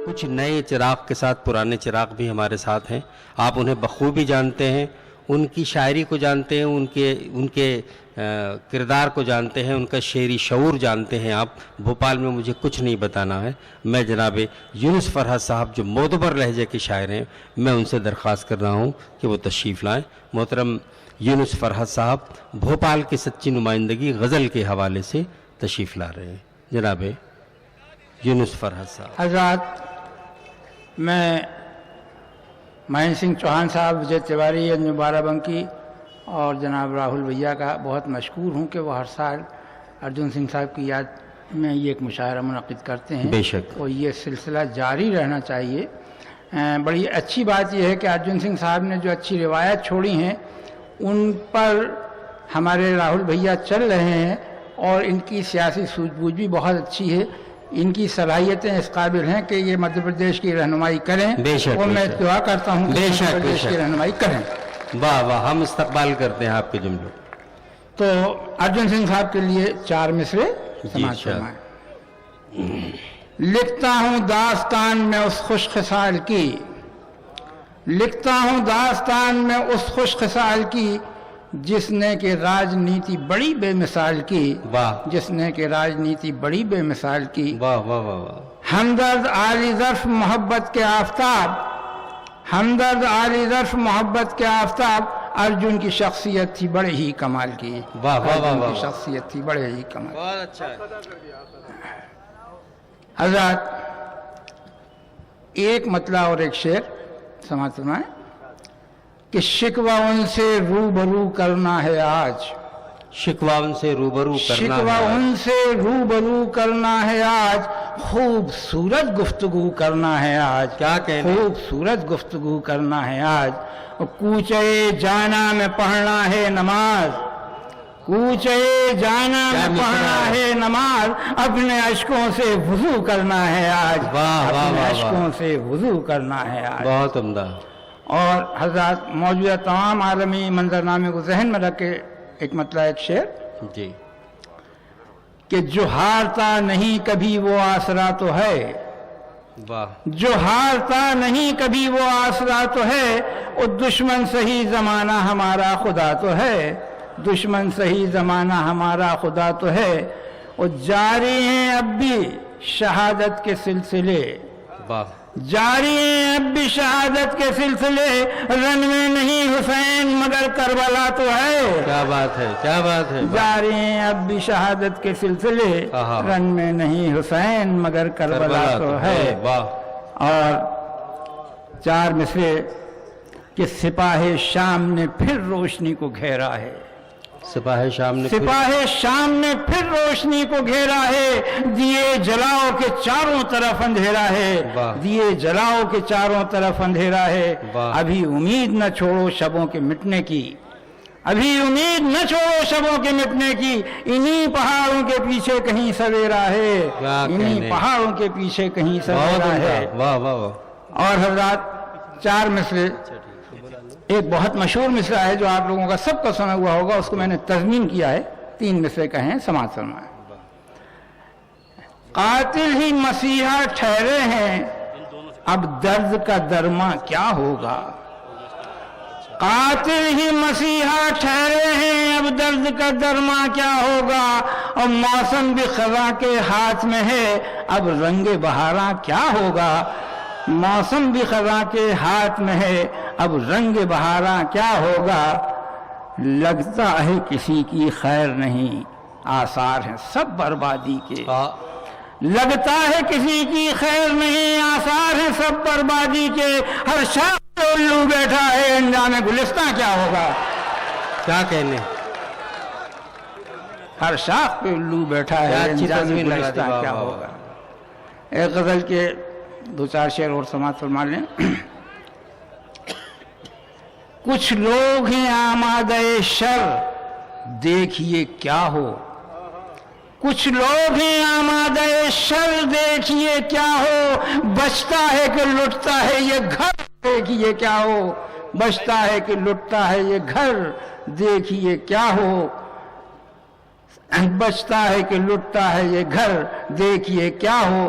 کچھ نئے چراغ کے ساتھ پرانے چراغ بھی ہمارے ساتھ ہیں. آپ انہیں بخوبی جانتے ہیں، ان کی شاعری کو جانتے ہیں، ان کے کردار کو جانتے ہیں، ان کا شعری شعور جانتے ہیں. آپ بھوپال میں مجھے کچھ نہیں بتانا ہے. میں جناب یونس فرحت صاحب جو معتبر لہجے کے شاعر ہیں، میں ان سے درخواست کر رہا ہوں کہ وہ تشریف لائیں. محترم یونس فرحت صاحب بھوپال کی سچی نمائندگی غزل کے حوالے سے تشریف لا رہے ہیں. جناب یونس فرحت صاحب. حضرات، میں مہین سنگھ چوہان صاحب، وجے تیواری بارہ بنکی اور جناب راہل بھیا کا بہت مشکور ہوں کہ وہ ہر سال ارجن سنگھ صاحب کی یاد میں یہ ایک مشاعرہ منعقد کرتے ہیں. بے شک. اور یہ سلسلہ جاری رہنا چاہیے. بڑی اچھی بات یہ ہے کہ ارجن سنگھ صاحب نے جو اچھی روایت چھوڑی ہیں ان پر ہمارے راہل بھیا چل رہے ہیں، اور ان کی سیاسی سوجھ بوجھ بھی بہت اچھی ہے. ان کی صلاحیتیں اس قابل ہیں کہ یہ مدھیہ پردیش کی رہنمائی کریں. بے شک. اور میں دعا کرتا ہوں کہ مدھیہ پردیش کی رہنمائی کریں. واہ واہ، ہم استقبال کرتے ہیں آپ کے جملوں. تو ارجن سنگھ صاحب کے لیے 4 مصرے سماعت شاہ. فرمائیں. لکھتا ہوں داستان میں اس خوش خصال کی، لکھتا ہوں داستان میں اس خوش خصال کی، جس نے کہ راجنیتی بڑی بے مثال کی. واہ جس نے کہ راجنیتی بڑی بے مثال کی. واہ واہ واہ واہ. ہمدرد عالی ظرف محبت کے آفتاب، ہمدرد عالی ظرف محبت کے آفتاب، ارجن کی شخصیت تھی بڑے ہی کمال کی. واہ واہ واہ ارجن واہ. کی شخصیت تھی بڑے ہی کمال. بہت اچھا ہے. حضرات، ایک مطلع اور ایک شعر سماعت فرمائیں کہ شکوہ ان سے روبرو کرنا ہے آج، شکوہ ان سے روبرو کرنا شکوہ ہے. ان سے روبرو کرنا ہے آج، خوبصورت گفتگو کرنا ہے آج. کیا کہنے. خوبصورت گفتگو کرنا ہے آج. کوچے جانا میں پڑھنا ہے نماز، کوچے جانا میں پڑھنا ہے نماز، اپنے اشکوں سے وضو کرنا ہے آج. واہ واہ اپنے واہ اشکوں سے وضو کرنا ہے آج. بہت عمدہ. اور حضرات، موجودہ تمام عالمی منظرنامے کو ذہن میں رکھ کے ایک مطلع ایک شعر جی. کہ جو ہارتا نہیں کبھی وہ آسرا تو ہے، واہ. جو ہارتا نہیں کبھی وہ آسرا تو ہے، اور دشمن سہی زمانہ ہمارا خدا تو ہے، دشمن سہی زمانہ ہمارا خدا تو ہے. اور جاری ہیں اب بھی شہادت کے سلسلے، واہ. جاری ہیں اب بھی شہادت کے سلسلے، رن میں نہیں حسین مگر کربلا تو ہے. کیا بات ہے، کیا بات ہے. جاری ہیں اب بھی شہادت کے سلسلے، آہا. رن میں نہیں حسین مگر کربلا تو ہے. واہ. اور 4 مصرے کہ سپاہ شام نے پھر روشنی کو گھیرا ہے، سپاہ شام نے سپاہ شام نے پھر روشنی کو گھیرا ہے، دیے جلاؤ کے چاروں طرف اندھیرا ہے. واہ. دیے جلاؤ کے چاروں طرف اندھیرا ہے. واہ. ابھی امید نہ چھوڑو شبوں کے مٹنے کی، ابھی امید نہ چھوڑو شبوں کے مٹنے کی، انہی پہاڑوں کے پیچھے کہیں سویرا ہے، کیا انہی کہنے. پہاڑوں کے پیچھے کہیں بہت سویرا عمدہ. ہے. واہ واہ واہ. اور حضرات، 4 مصرے. ایک بہت مشہور مصرع ہے جو آپ لوگوں کا سب کا سنا ہوا ہوگا، اس کو میں نے تضمین کیا ہے. 3 مصرے کہیں سماعت فرمائیں. قاتل ہی مسیحا ٹھہرے ہیں، اب درد کا درما کیا ہوگا. قاتل ہی مسیحا ٹھہرے ہیں، اب درد کا درما کیا ہوگا. اور موسم بھی خزاں کے ہاتھ میں ہے، اب رنگ بہاراں کیا ہوگا. موسم بھی خزاں کے ہاتھ میں ہے، اب رنگ بہاراں کیا ہوگا. لگتا ہے کسی کی خیر نہیں، آثار ہیں سب بربادی کے. لگتا ہے کسی کی خیر نہیں، آثار ہیں سب بربادی کے. ہر شاخ پہ الو بیٹھا ہے، انجام گلستاں کیا ہوگا. کیا کہنے. ہر شاخ پہ الو بیٹھا ہے، انجام گلستاں کیا ہوگا. ایک غزل کے 2-4 شعر اور سماعت فرما لیں. کچھ لوگ ہیں آمادہ شر، دیکھیے کیا ہو. کچھ لوگ ہیں آمادہ شر، دیکھیے کیا ہو. بچتا ہے کہ لٹتا ہے یہ گھر، دیکھیے کیا ہو. بچتا ہے کہ لٹتا ہے یہ گھر، دیکھیے کیا ہو. بچتا ہے کہ لٹتا ہے یہ گھر، دیکھیے کیا ہو.